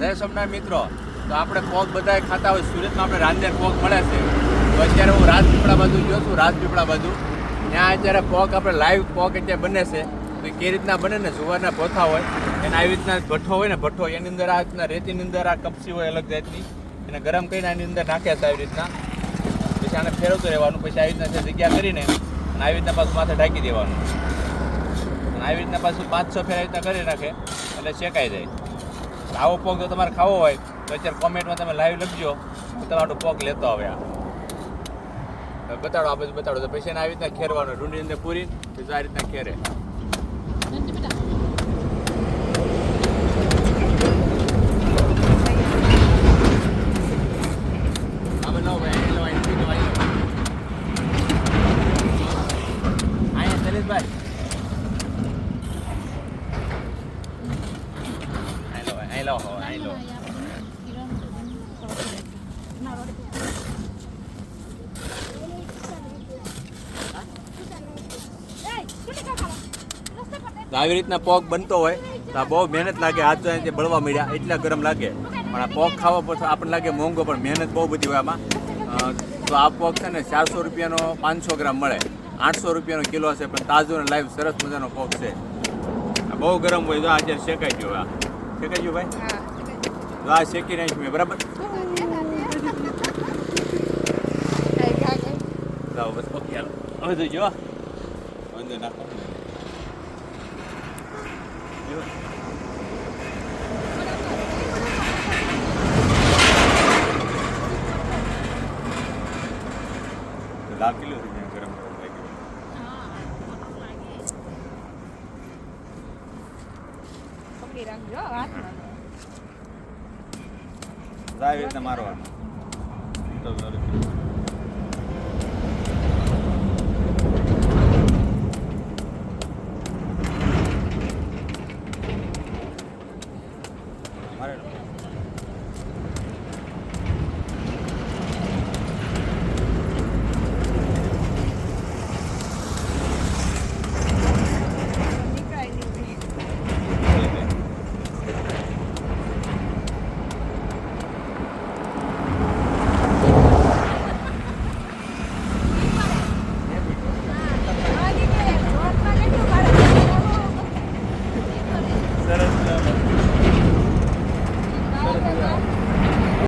જય સોમનાથ મિત્રો, તો આપણે પોક બધા ખાતા હોય. સુરતમાં આપણે રાંધેર પોક મળે છે. તો અત્યારે હું રાજપીપળા બાજુ ગયો છું, રાજપીપળા બાજુ. ત્યાં અત્યારે પોક આપણે લાઈવ પોક અત્યારે બને છે. તો કેવી રીતના બને ને, જુવારના ભોથા હોય એને આવી રીતના ભઠ્ઠો હોય ને, ભઠ્ઠો એની અંદર આ રીતના રેતીની અંદર આ કપસી હોય અલગ જાતની, એને ગરમ કરીને આની અંદર નાખે છે આવી રીતના. પછી આને ફેરવતું રહેવાનું. પછી આવી રીતના જગ્યા કરીને અને આવી રીતના પાછું માથે ઢાંકી દેવાનું. અને આવી રીતના પાછું 5-6 ફેર આવી રીતના કરી નાખે એટલે શેકાઈ જાય. આવો પોક જો તમારે ખાવો હોય તો અત્યારે કોમેન્ટમાં તમે લાઈવ લખજો, તમારો પોક લેતો આવે. આ બતાડો, આ બધું બતાડો. તો પછી એને આવી રીતના ખેરવાનું, ડુંડીની અંદર પૂરી પછી આ રીતના ખેરે. આવી રીતના પોક બનતો હોય તો આ બહુ મહેનત લાગે. હાથ તો અહીંથી બળવા મળ્યા એટલા ગરમ લાગે. પણ આ પોક ખાવા પછી આપણને લાગે મોંઘો, પણ મહેનત બહુ બધી હોય આમાં. તો આ પોક છે ને 400 રૂપિયાનો 500 ગ્રામ મળે, 800 રૂપિયાનો કિલો છે. પણ તાજો ને લાઈવ સરસ મજાનો પોક છે. આ બહુ ગરમ હોય. તો આ અત્યારે શેકાઈ ગયો. આ શેકાઈ ગયું ભાઈ? તો આ શેકી નાખ્યું મેં, બરાબર. બસ પોક ચાલો હવે તો જો અંદર નાખો. લાગેલું ગરમ ગરમ લાગેલું. આવી રીતના મારવાનું.